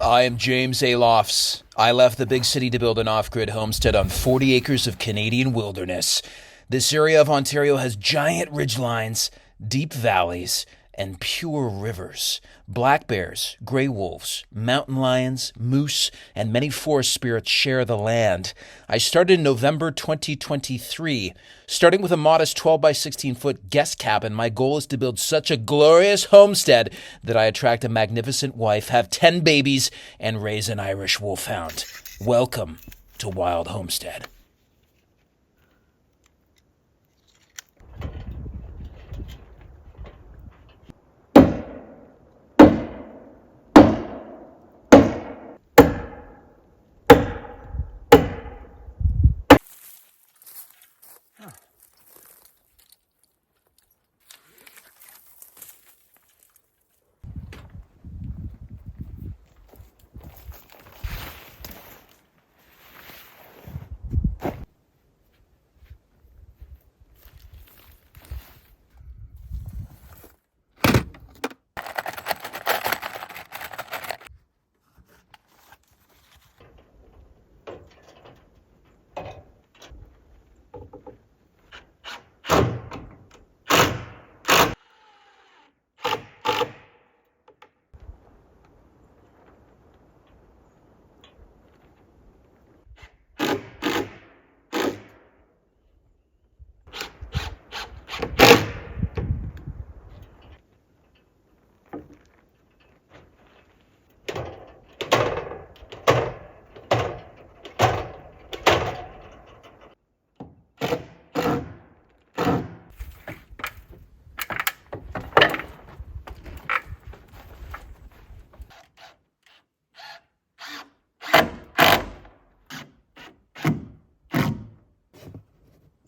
I am James ALOFS. I left the big city to build an off-grid homestead on 40 acres of Canadian wilderness. This area of Ontario has giant ridgelines, deep valleys, and pure rivers. Black bears, gray wolves, mountain lions, moose, and many forest spirits share the land. I started in November 2023. Starting with a modest 12 by 16 foot guest cabin, my goal is to build such a glorious homestead that I attract a magnificent wife, have 10 babies, and raise an Irish wolfhound. Welcome to Wild Homestead.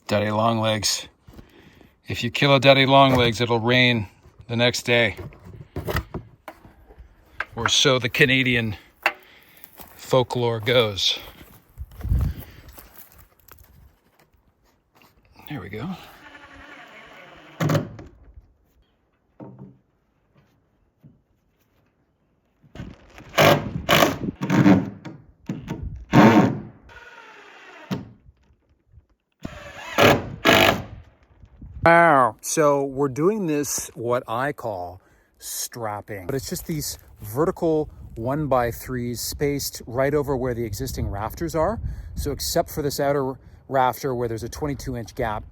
Daddy Longlegs. If you kill a daddy longlegs, it'll rain the next day. Or so the Canadian folklore goes. There we go. Wow. So we're doing this, what I call strapping, but it's just these vertical 1x3s spaced right over where the existing rafters are. So except for this outer rafter where there's a 22-inch gap,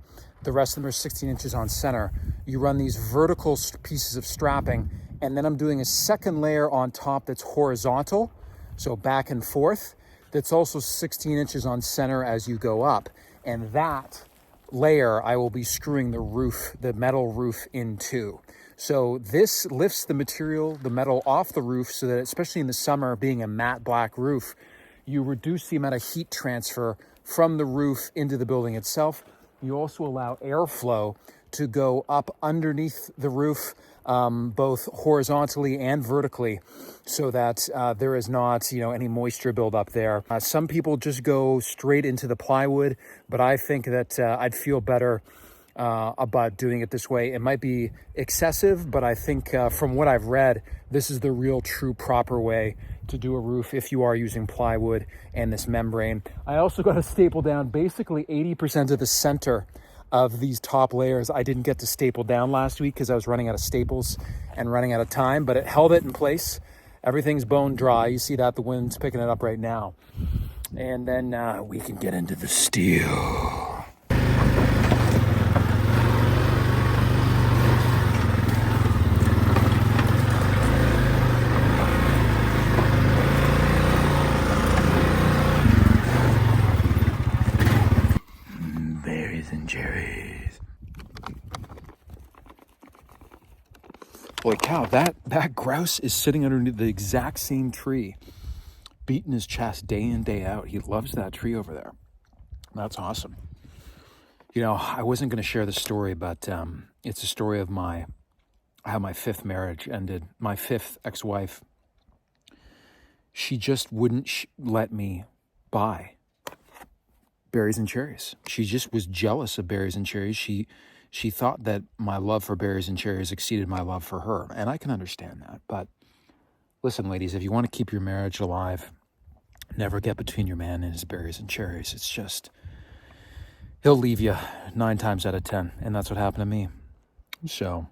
the rest of them are 16 inches on center. You run these vertical pieces of strapping, and then I'm doing a second layer on top that's horizontal, so back and forth, that's also 16 inches on center as you go up. And that layer I will be screwing the roof, the metal roof, into. So this lifts the material, the metal off the roof, so that especially in the summer, being a matte black roof, you reduce the amount of heat transfer from the roof into the building itself. You also allow airflow to go up underneath the roof, both horizontally and vertically, so that there is not, any moisture buildup there. Some people just go straight into the plywood, but I think that I'd feel better about doing it this way. It might be excessive, but I think from what I've read, this is the real true proper way to do a roof if you are using plywood and this membrane. I also got to staple down basically 80% of the center of these top layers. I didn't get to staple down last week because I was running out of staples and running out of time, but it held it in place. Everything's bone dry. You see that the wind's picking it up right now. And then we can get into the steel. Berries and cherries. Holy cow, that grouse is sitting underneath the exact same tree, beating his chest day in, day out. He loves that tree over there. That's awesome. You know, I wasn't going to share the story, but it's a story of how my fifth marriage ended. My fifth ex-wife, she just wouldn't let me buy berries and cherries. She just was jealous of berries and cherries. She thought that my love for berries and cherries exceeded my love for her, and I can understand that. But listen, ladies, if you want to keep your marriage alive, never get between your man and his berries and cherries. It's just, he'll leave you 9 times out of 10, and that's what happened to me. So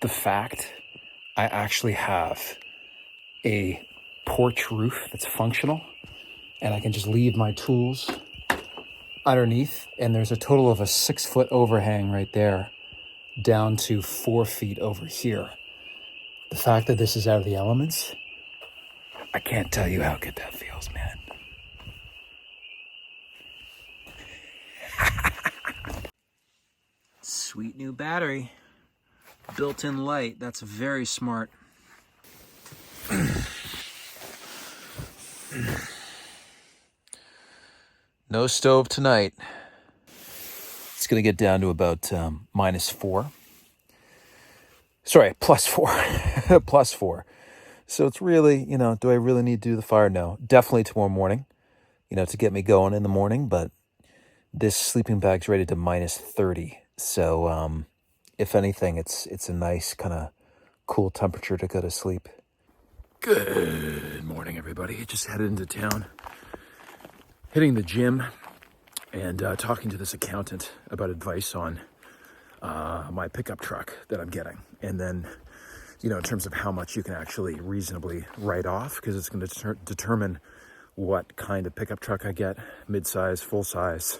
the fact I actually have a porch roof that's functional and I can just leave my tools underneath, and there's a total of a 6-foot overhang right there down to 4 feet over here. The fact that this is out of the elements, I can't tell you how good that feels, man. Sweet new battery. Built-in light. That's very smart. No stove tonight. It's going to get down to about -4. Sorry, +4. +4. So it's really, do I really need to do the fire? No. Definitely tomorrow morning, to get me going in the morning. But this sleeping bag's rated to -30. So if anything, it's a nice kind of cool temperature to go to sleep. Good morning, everybody. Just headed into town, hitting the gym, and talking to this accountant about advice on my pickup truck that I'm getting. And then, in terms of how much you can actually reasonably write off, because it's going to determine what kind of pickup truck I get, mid-size, full-size,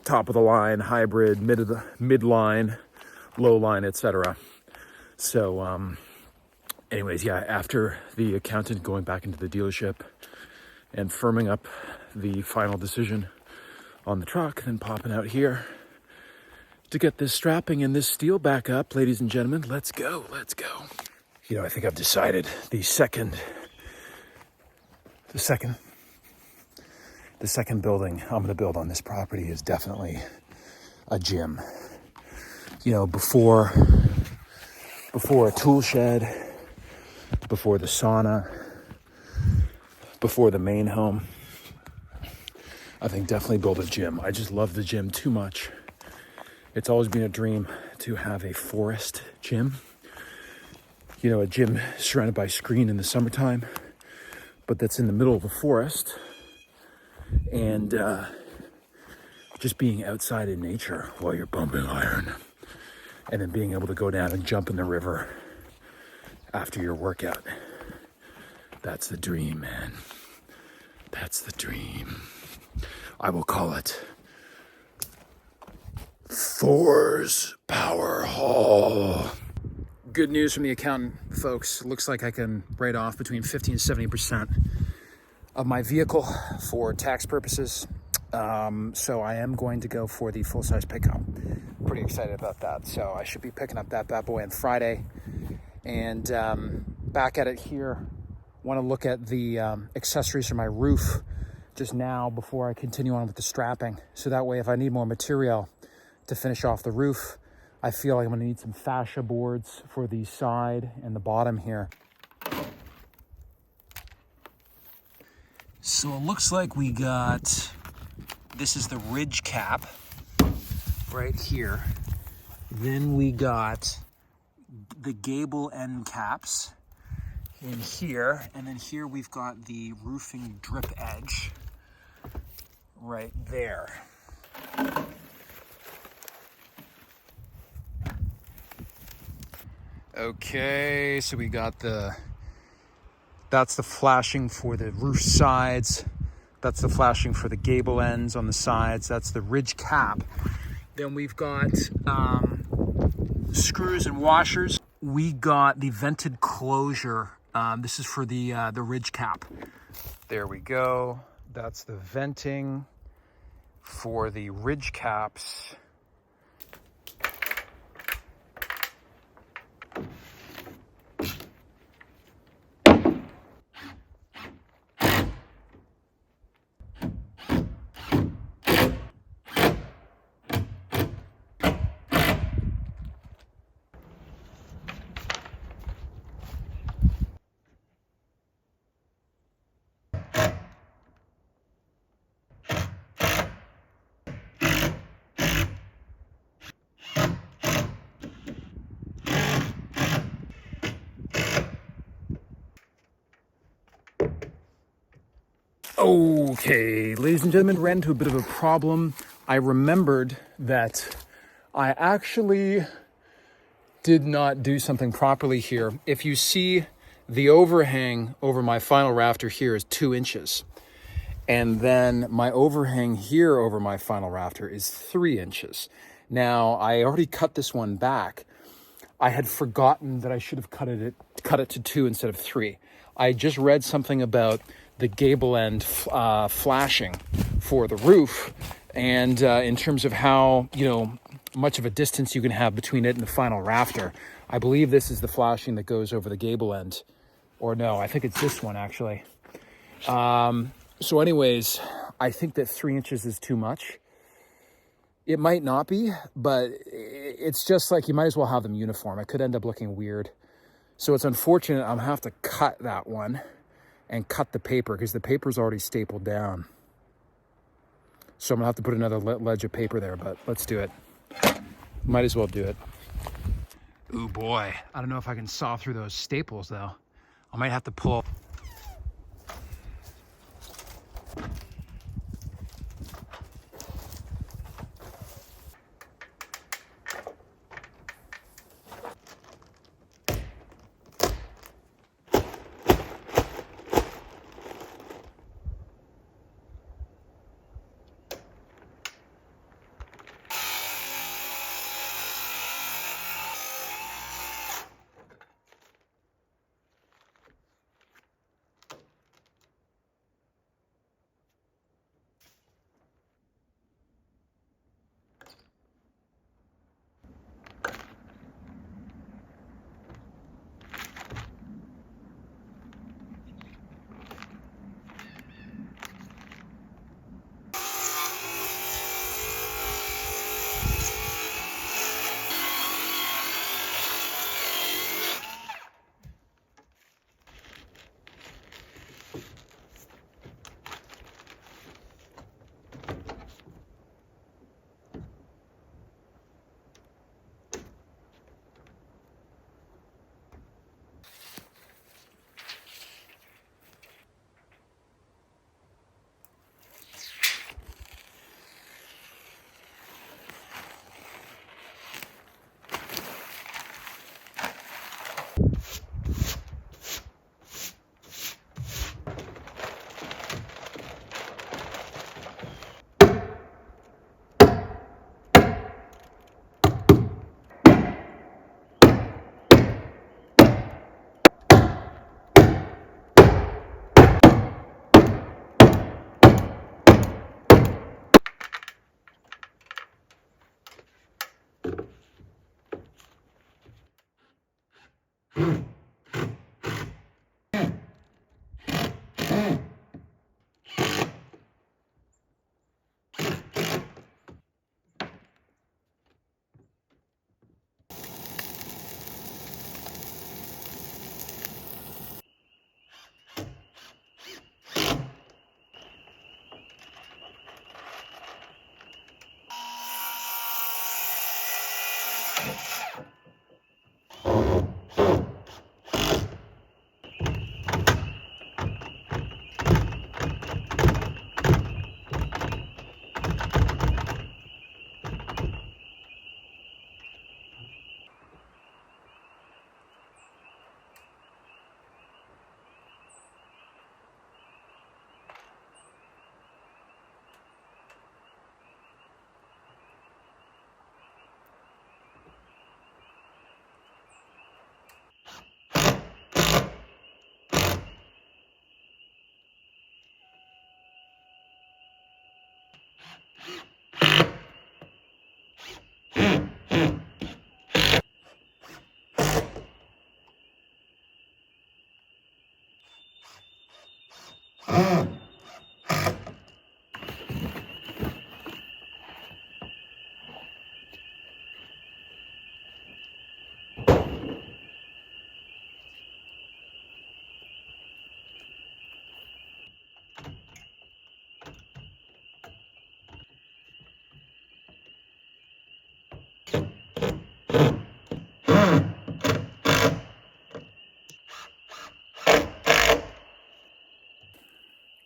top of the line, hybrid, mid-line, low line, etc. So, anyways, yeah, after the accountant going back into the dealership and firming up the final decision on the truck, then popping out here to get this strapping and this steel back up, ladies and gentlemen. Let's go. I think I've decided the second the second building I'm going to build on this property is definitely a gym. You know, before a tool shed, before the sauna, before the main home, I think definitely build a gym. I just love the gym too much. It's always been a dream to have a forest gym. You know, a gym surrounded by screen in the summertime, but that's in the middle of the forest. And just being outside in nature while you're pumping iron. And then being able to go down and jump in the river after your workout. That's the dream, man. That's the dream. I will call it Thor's Power Hall. Good news from the accountant, folks. Looks like I can write off between 50 and 70% of my vehicle for tax purposes. So I am going to go for the full-size pickup. Pretty excited about that. So I should be picking up that bad boy on Friday. And back at it here. Want to look at the accessories for my roof just now before I continue on with the strapping. So that way, if I need more material to finish off the roof, I feel like I'm going to need some fascia boards for the side and the bottom here. So it looks like we got, this is the ridge cap right here. Then we got the gable end caps in here, and then here we've got the roofing drip edge right there. Okay, so we got that's the flashing for the roof sides, that's the flashing for the gable ends on the sides, that's the ridge cap. Then we've got screws and washers. We got the vented closure. This is for the ridge cap. There we go. That's the venting for the ridge caps. Okay, ladies and gentlemen, ran into a bit of a problem. I remembered that I actually did not do something properly here. If you see, the overhang over my final rafter here is 2 inches. And then my overhang here over my final rafter is 3 inches. Now, I already cut this one back. I had forgotten that I should have cut it to 2 instead of 3. I just read something about the gable end flashing for the roof, and in terms of how, you know, much of a distance you can have between it and the final rafter. I believe this is the flashing that goes over the gable end, or no, I think it's this one actually. So anyways, I think that 3 inches is too much. It might not be, but it's just like you might as well have them uniform. It could end up looking weird. So it's unfortunate I'm gonna have to cut that one and cut the paper because the paper's already stapled down. So I'm gonna have to put another ledge of paper there, but let's do it. Might as well do it. Ooh boy, I don't know if I can saw through those staples though. I might have to pull.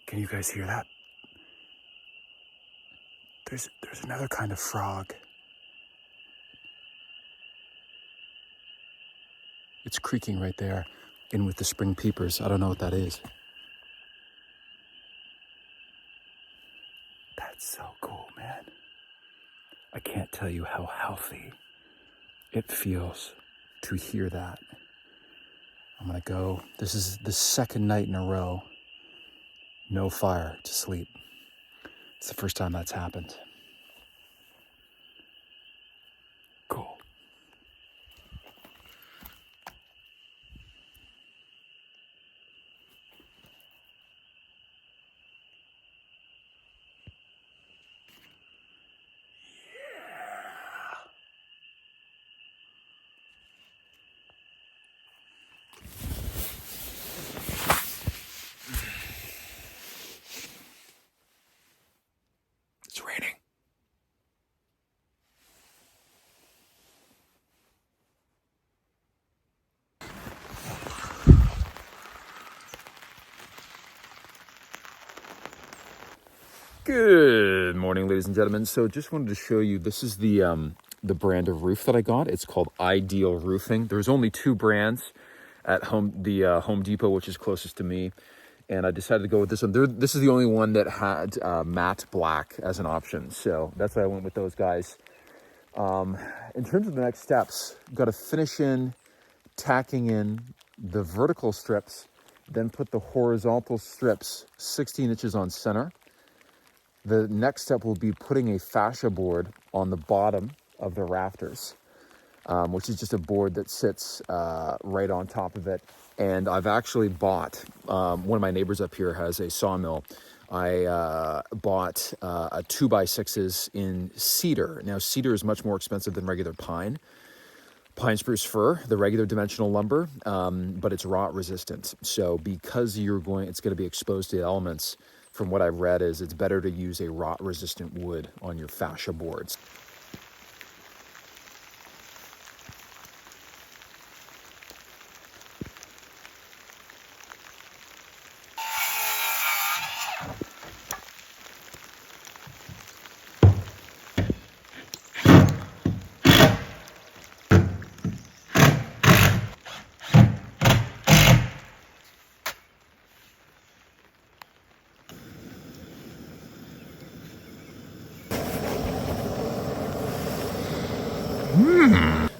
Can you guys hear that? There's another kind of frog. It's creaking right there, in with the spring peepers. I don't know what that is. That's so cool, man. I can't tell you how healthy it feels to hear that. I'm gonna go. This is the second night in a row. No fire to sleep. It's the first time that's happened. Cool. It's raining. Good morning, ladies and gentlemen. So just wanted to show you, this is the brand of roof that I got. It's called Ideal Roofing. There's only two brands at Home Depot, which is closest to me. And I decided to go with this one. This is the only one that had matte black as an option. So that's why I went with those guys. In terms of the next steps, got to finish in tacking in the vertical strips, then put the horizontal strips 16 inches on center. The next step will be putting a fascia board on the bottom of the rafters, which is just a board that sits right on top of it. And I've actually bought, one of my neighbors up here has a sawmill. I bought a 2x6s in cedar. Now, cedar is much more expensive than regular pine. Pine spruce fir, the regular dimensional lumber, but it's rot resistant. So because it's going to be exposed to the elements, from what I've read, is it's better to use a rot resistant wood on your fascia boards.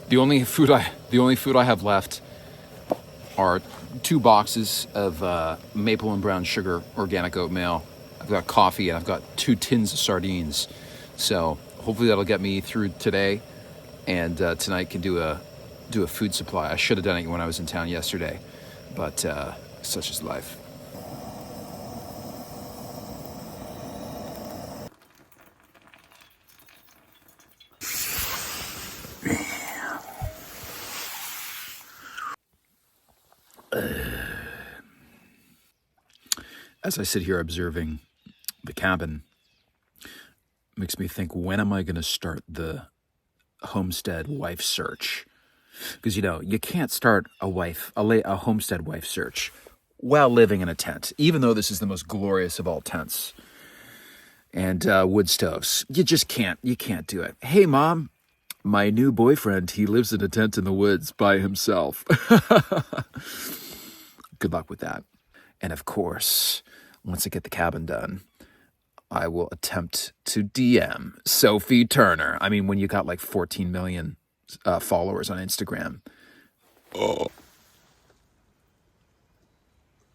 The only food I have left are 2 boxes of maple and brown sugar organic oatmeal. I've got coffee and I've got 2 tins of sardines. So hopefully that'll get me through today, and tonight can do a food supply. I should have done it when I was in town yesterday, but such is life. As I sit here observing the cabin, makes me think, when am I going to start the homestead wife search? Because, you can't start a homestead wife search while living in a tent, even though this is the most glorious of all tents and wood stoves. You just can't do it. Hey, Mom, my new boyfriend, he lives in a tent in the woods by himself. Good luck with that. And of course, once I get the cabin done, I will attempt to DM Sophie Turner. I mean, when you got like 14 million followers on Instagram.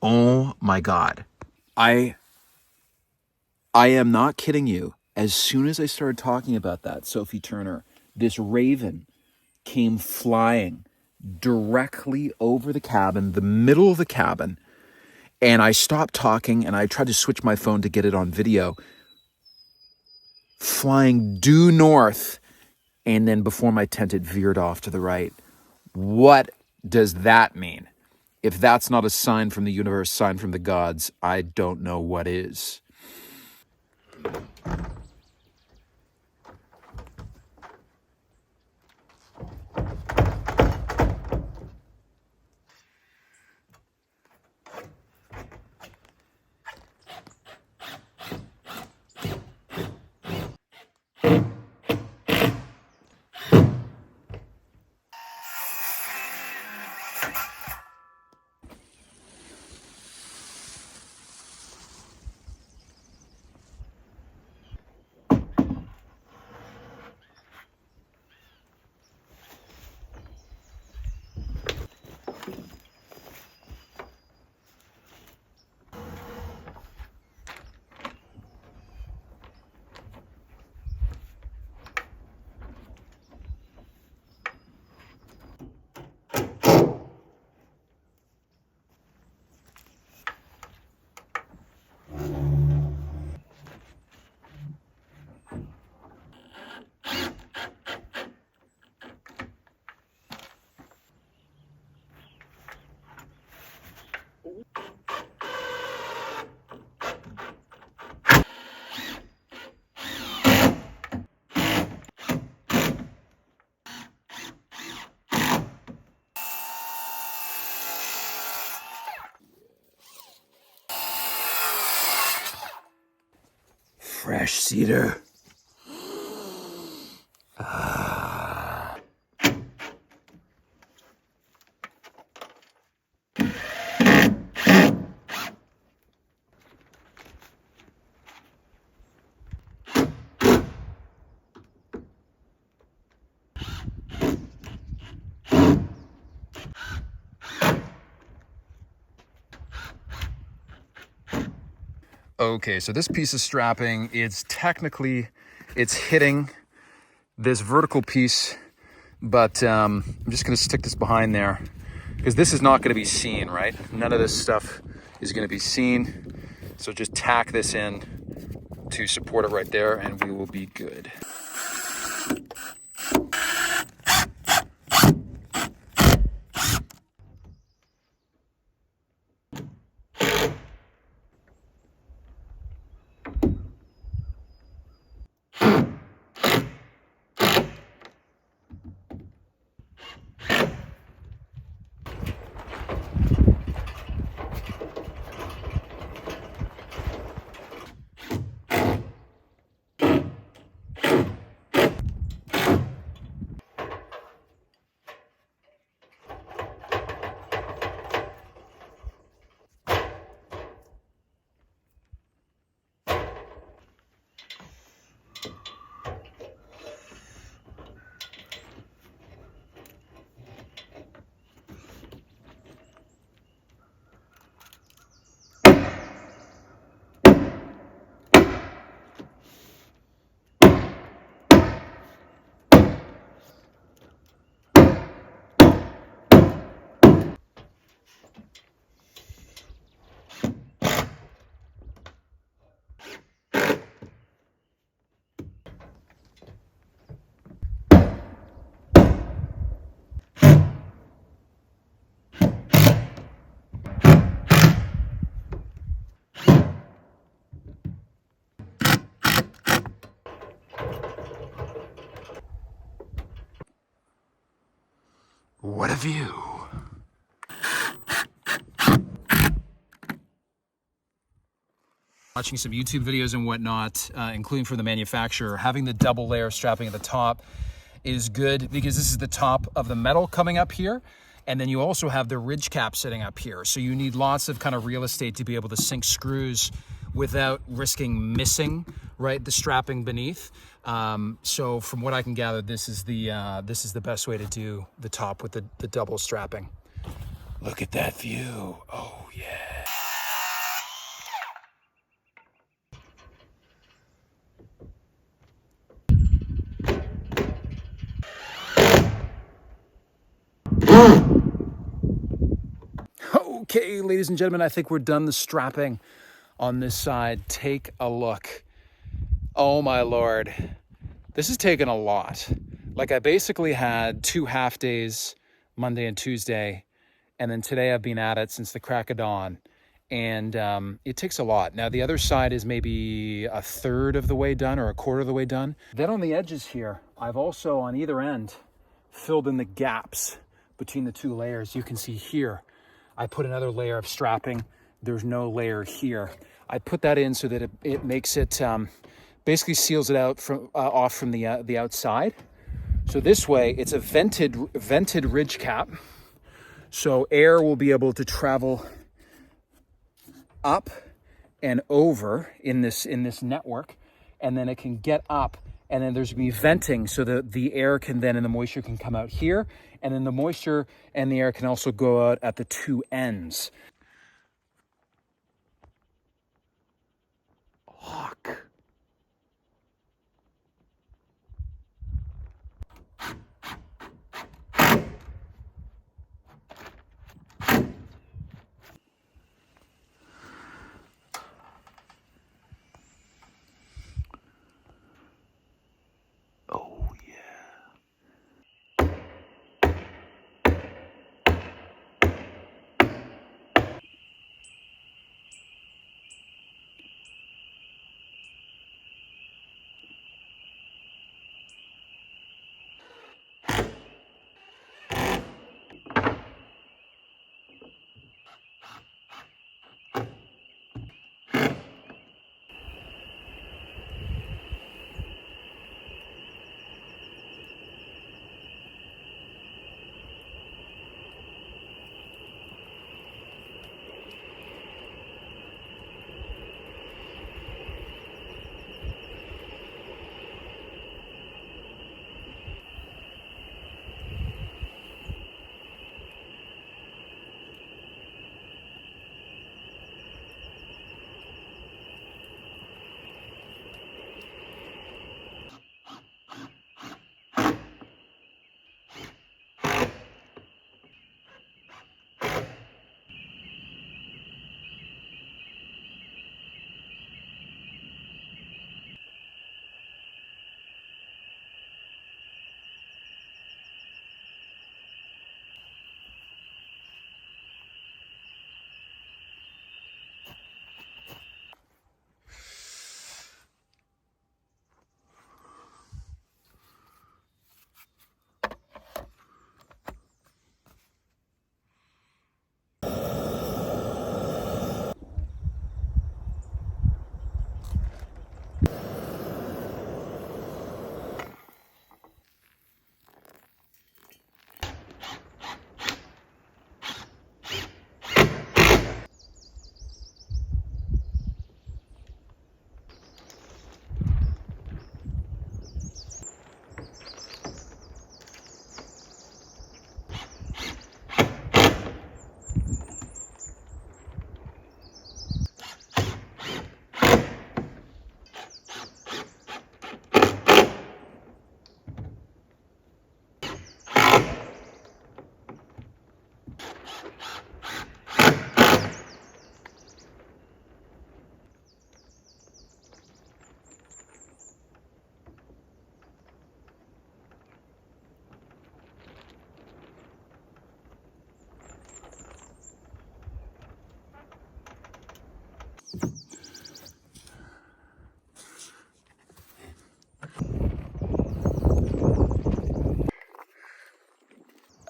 Oh my God. I am not kidding you. As soon as I started talking about that, Sophie Turner, this raven came flying directly over the cabin, the middle of the cabin, And I stopped talking and I tried to switch my phone to get it on video. Flying due north, and then before my tent, it veered off to the right. What does that mean? If that's not a sign from the universe, sign from the gods, I don't know what is. Fresh cedar. Okay, so this piece of strapping, it's hitting this vertical piece, but I'm just gonna stick this behind there because this is not gonna be seen, right? None of this stuff is gonna be seen. So just tack this in to support it right there and we will be good. What a view. Watching some YouTube videos and whatnot, including from the manufacturer, having the double layer strapping at the top is good because this is the top of the metal coming up here. And then you also have the ridge cap sitting up here. So you need lots of kind of real estate to be able to sink screws without risking missing, right, the strapping beneath. So from what I can gather, this is the best way to do the top with the double strapping. Look at that view. Oh yeah. Okay, ladies and gentlemen, I think we're done the strapping on this side. Take a look. Oh my Lord. This has taken a lot. Like, I basically had 2 half days, Monday and Tuesday, and then today I've been at it since the crack of dawn. And it takes a lot. Now the other side is maybe a third of the way done or a quarter of the way done. Then on the edges here, I've also on either end filled in the gaps between the 2 layers. You can see here, I put another layer of strapping. There's no layer here. I put that in so that it makes it, basically seals it out from off from the outside. So this way it's a vented ridge cap. So air will be able to travel up and over in this network, and then it can get up, and then there's gonna be venting so that the air can then, and the moisture can come out here, and then the moisture and the air can also go out at the 2 ends. Look. Oh yeah.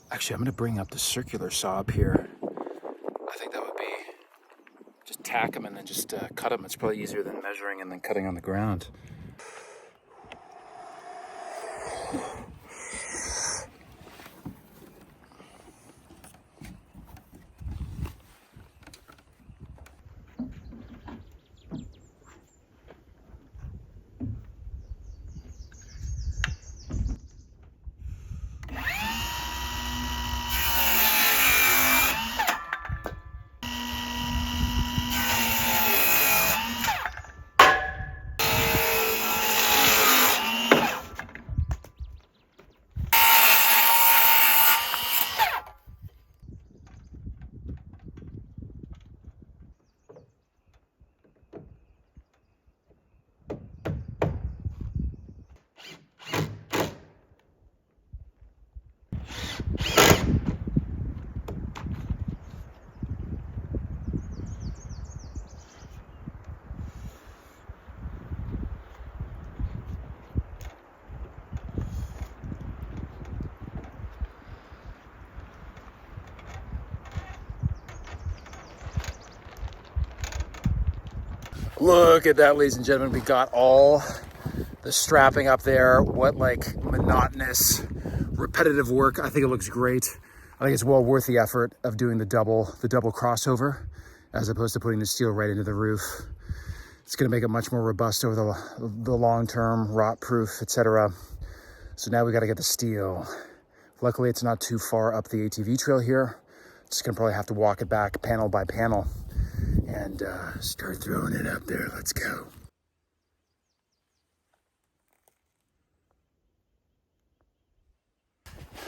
Actually, I'm going to bring up the circular saw up here. I think that would be, just tack them and then just cut them. It's probably easier than measuring and then cutting on the ground. Look at that, ladies and gentlemen. We got all the strapping up there. What like monotonous, repetitive work. I think it looks great. I think it's well worth the effort of doing the double crossover as opposed to putting the steel right into the roof. It's going to make it much more robust over the long term, rot proof, etc. So now we got to get the steel. Luckily, it's not too far up the ATV trail here. Just going to probably have to walk it back panel by panel and start throwing it up there. Let's go.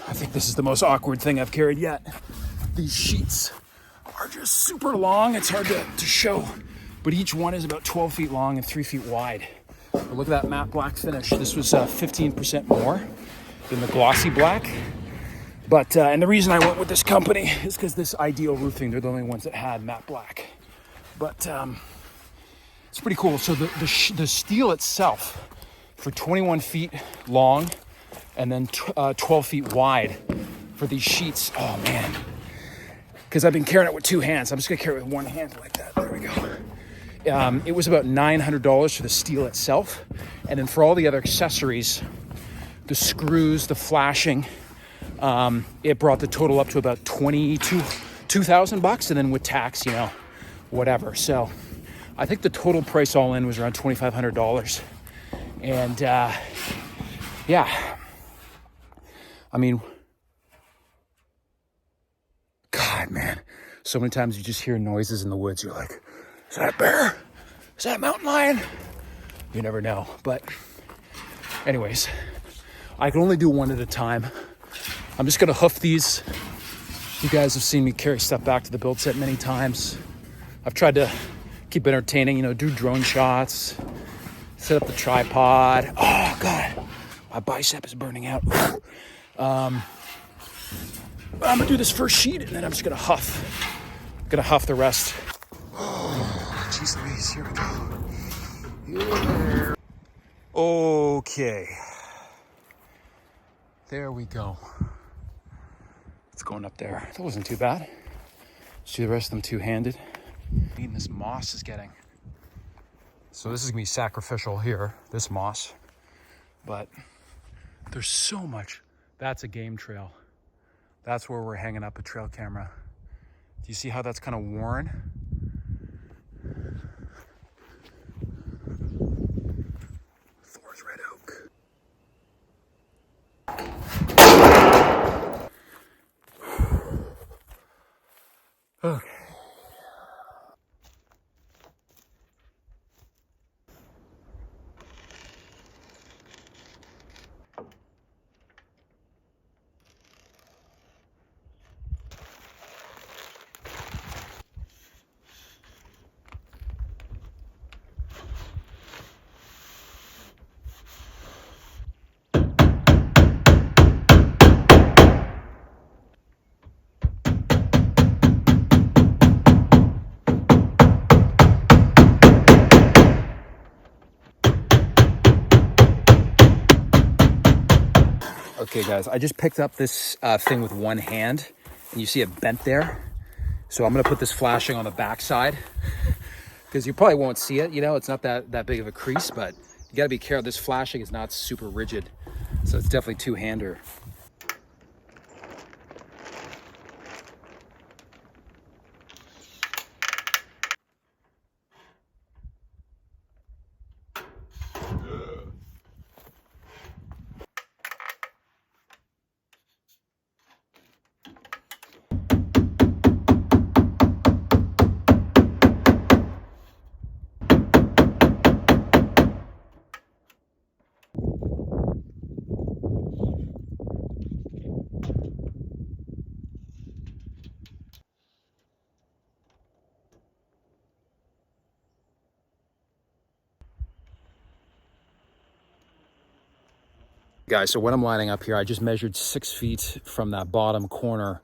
I think this is the most awkward thing I've carried yet. These sheets are just super long. It's hard to show, but each one is about 12 feet long and 3 feet wide. But look at that matte black finish. This was 15% more than the glossy black. But, and the reason I went with this company is because this Ideal Roofing, they're the only ones that had matte black. But it's pretty cool. So the steel itself, for 21 feet long and then 12 feet wide for these sheets, oh man. Because I've been carrying it with two hands. I'm just gonna carry it with one hand like that. There we go. It was about $900 for the steel itself. And then for all the other accessories, the screws, the flashing, it brought the total up to about $2,000, and then with tax, you know, whatever. So I think the total price all in was around $2,500. And yeah, I mean, God, man, so many times you just hear noises in the woods. You're like, is that a bear? Is that a mountain lion? You never know. But anyways, I can only do one at a time. I'm just gonna hoof these. You guys have seen me carry stuff back to the build set many times. I've tried to keep it entertaining, you know, do drone shots, set up the tripod. Oh God, my bicep is burning out. I'm gonna do this first sheet and then I'm just gonna huff. I'm gonna huff the rest. Oh, jeez Louise, here we go. Yeah. Okay. There we go. It's going up there. That wasn't too bad. Let's do the rest of them two-handed. This moss is getting. So this is gonna be sacrificial here, this moss. But there's so much. That's a game trail. That's where we're hanging up a trail camera. Do you see how that's kind of worn? Thor's red oak. Okay. Okay guys, I just picked up this thing with one hand and you see it bent there. So I'm gonna put this flashing on the back side because you probably won't see it, you know, it's not that big of a crease, but you gotta be careful. This flashing is not super rigid. So it's definitely two-hander. Guys, so what I'm lining up here, I just measured 6 feet from that bottom corner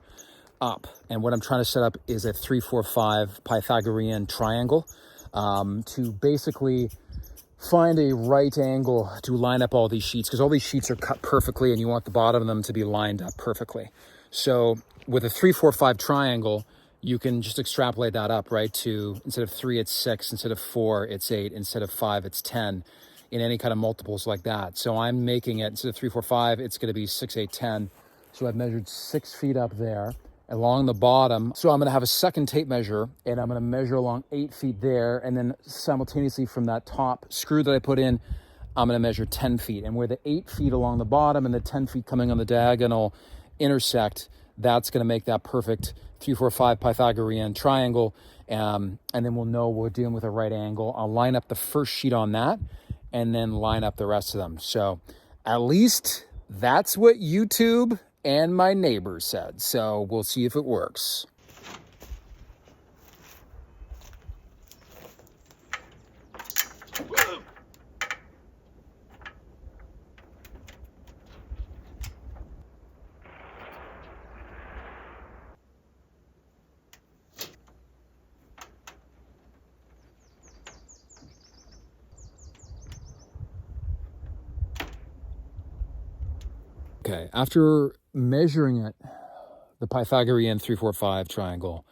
up. And what I'm trying to set up is a 3-4-5 Pythagorean triangle to basically find a right angle to line up all these sheets, because all these sheets are cut perfectly and you want the bottom of them to be lined up perfectly. So with a 3-4-5 triangle, you can just extrapolate that up, right, to instead of 3, it's 6, instead of 4, it's 8, instead of 5, it's 10, in any kind of multiples like that. So I'm making it, instead of 3, 4, 5, it's going to be 6, 8, 10. So I've measured 6 feet up there along the bottom. So I'm going to have a second tape measure, and I'm going to measure along 8 feet there, and then simultaneously from that top screw that I put in, I'm going to measure 10 feet. And where the 8 feet along the bottom and the 10 feet coming on the diagonal intersect, that's going to make that perfect 3, 4, 5 Pythagorean triangle. And then we'll know we're dealing with a right angle. I'll line up the first sheet on that and then line up the rest of them. So at least that's what YouTube and my neighbor said. So we'll see if it works. Okay, after measuring it, the Pythagorean 3, 4, 5 triangle,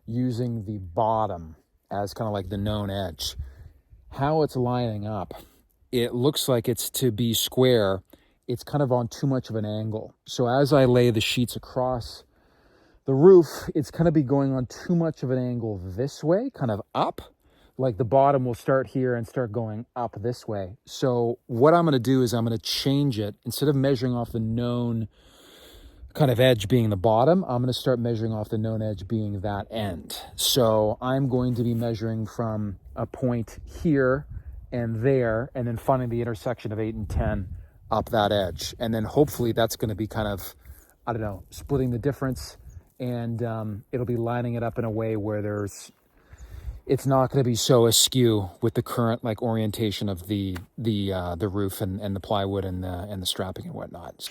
using the bottom as kind of like the known edge, how it's lining up, it looks like it's to be square. It's kind of on too much of an angle. So as I lay the sheets across the roof, it's kind of be going on too much of an angle this way, kind of up. Like the bottom will start here and start going up this way. So what I'm going to do is I'm going to change it. Instead of measuring off the known kind of edge being the bottom, I'm going to start measuring off the known edge being that end. So I'm going to be measuring from a point here and there, and then finding the intersection of 8 and 10 up that edge. And then hopefully that's going to be kind of, I don't know, splitting the difference, and it'll be lining it up in a way where it's not going to be so askew with the current like orientation of the roof and the plywood and the strapping and whatnot.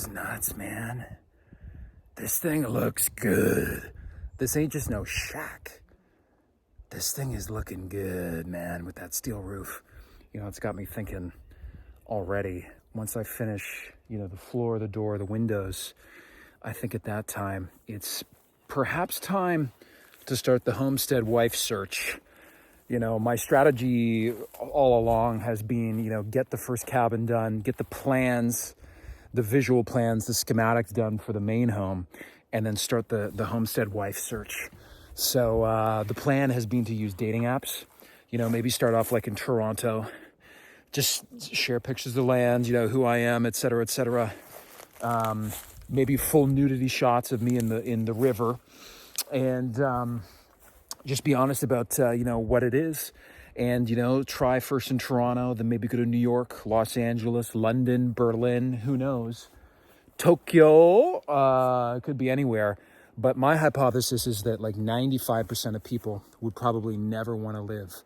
nuts, man. This thing looks good. This ain't just no shack. This thing is looking good, man, with that steel roof. You know, it's got me thinking already. Once I finish, you know, the floor, the door, the windows, I think at that time, it's perhaps time to start the homestead wife search. You know, my strategy all along has been, you know, get the first cabin done, get the plans, the visual plans, the schematics done for the main home, and then start the homestead wife search. So the plan has been to use dating apps, you know, maybe start off like in Toronto, just share pictures of the land, you know, who I am, et cetera, et cetera. Maybe full nudity shots of me in the river, and just be honest about, you know, what it is. And, you know, try first in Toronto, then maybe go to New York, Los Angeles, London, Berlin, who knows? Tokyo, could be anywhere. But my hypothesis is that like 95% of people would probably never want to live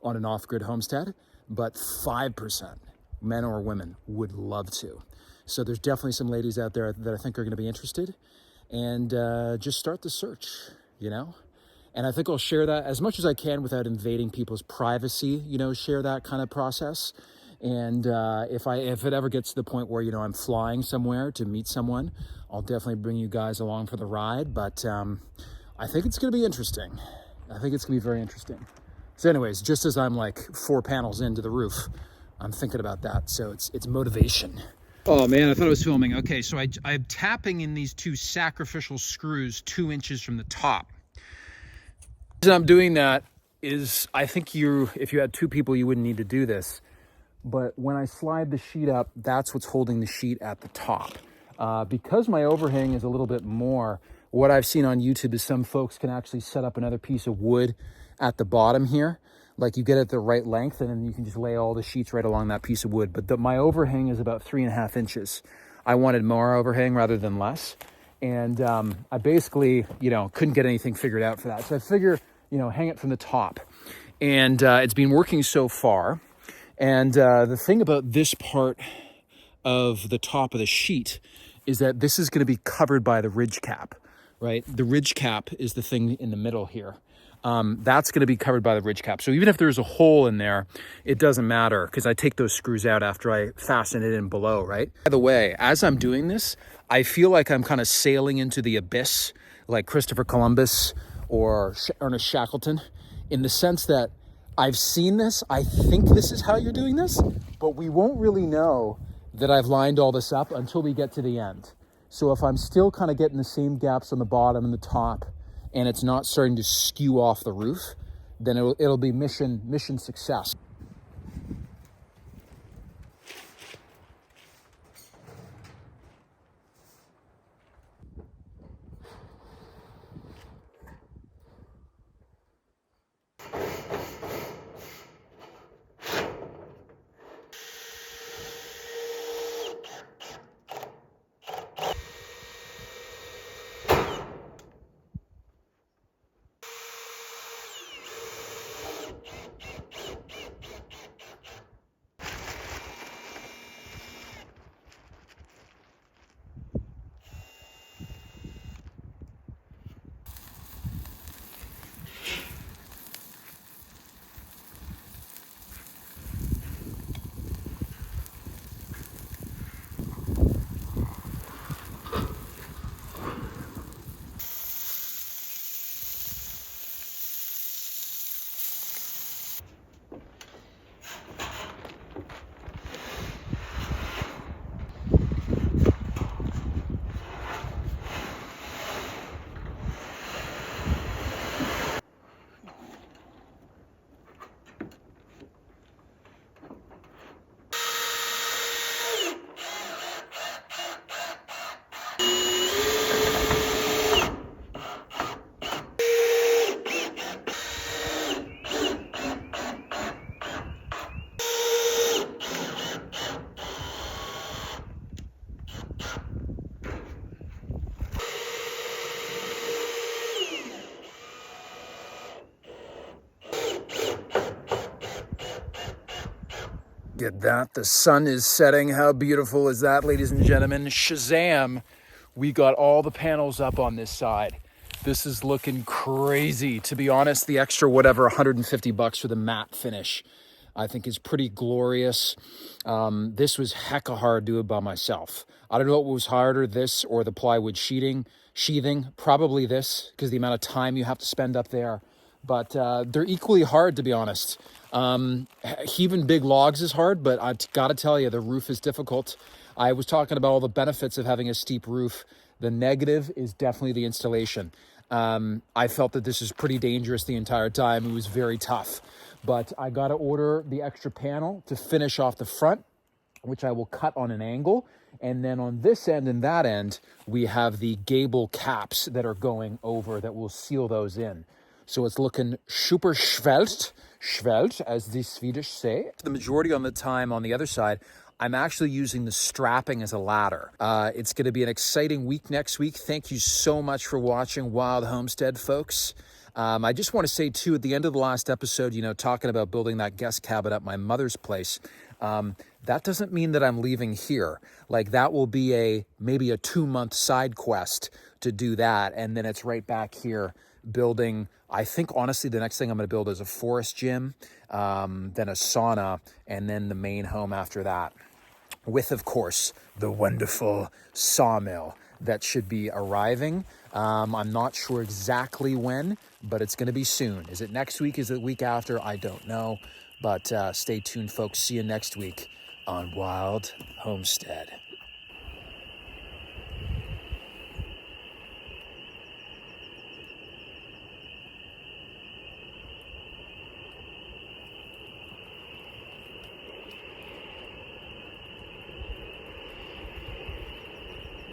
on an off-grid homestead, but 5%, men or women, would love to. So there's definitely some ladies out there that I think are going to be interested. And just start the search, you know? And I think I'll share that as much as I can without invading people's privacy, you know, share that kind of process. And if it ever gets to the point where, you know, I'm flying somewhere to meet someone, I'll definitely bring you guys along for the ride. But I think it's going to be interesting. I think it's going to be very interesting. So anyways, just as I'm like 4 panels into the roof, I'm thinking about that. So it's motivation. Oh man, I thought I was filming. Okay, so I'm tapping in these 2 sacrificial screws 2 inches from the top. The reason I'm doing that is I think if you had 2 people, you wouldn't need to do this. But when I slide the sheet up, that's what's holding the sheet at the top. Because my overhang is a little bit more, what I've seen on YouTube is some folks can actually set up another piece of wood at the bottom here. Like you get it the right length, and then you can just lay all the sheets right along that piece of wood. But my overhang is about 3.5 inches. I wanted more overhang rather than less. And I basically, you know, couldn't get anything figured out for that. So I figure, you know, hang it from the top. And it's been working so far. And the thing about this part of the top of the sheet is that this is going to be covered by the ridge cap, right? The ridge cap is the thing in the middle here. That's going to be covered by the ridge cap. So even if there's a hole in there, it doesn't matter because I take those screws out after I fasten it in below, right? By the way, as I'm doing this, I feel like I'm kind of sailing into the abyss, like Christopher Columbus or Ernest Shackleton, in the sense that I've seen this, I think this is how you're doing this, but we won't really know that I've lined all this up until we get to the end. So if I'm still kind of getting the same gaps on the bottom and the top, and it's not starting to skew off the roof, then it'll be mission success. Get that. The sun is setting. How beautiful is that, ladies and gentlemen? Shazam. We got all the panels up on this side. This is looking crazy. To be honest, the extra whatever, $150 for the matte finish, I think is pretty glorious. This was hecka hard to do it by myself. I don't know what was harder, this or the plywood sheathing. Probably this, because the amount of time you have to spend up there. But they're equally hard, to be honest. Heaving big logs is hard, but I've got to tell you, the roof is difficult. I was talking about all the benefits of having a steep roof. The negative is definitely the installation. I felt that this is pretty dangerous the entire time. It was very tough. But I got to order the extra panel to finish off the front, which I will cut on an angle. And then on this end and that end, we have the gable caps that are going over that will seal those in. So it's looking super svelte, as the Swedish say. The majority of the time on the other side, I'm actually using the strapping as a ladder. It's going to be an exciting week next week. Thank you so much for watching Wild Homestead, folks. I just want to say, too, at the end of the last episode, talking about building that guest cabin at my mother's place, that doesn't mean that I'm leaving here. Like, that will be maybe a 2-month side quest to do that. And then it's right back here building. I think, honestly, the next thing I'm going to build is a forest gym, then a sauna, and then the main home after that. With, of course, the wonderful sawmill that should be arriving. I'm not sure exactly when, but it's going to be soon. Is it next week? Is it the week after? I don't know. But stay tuned, folks. See you next week on Wild Homestead.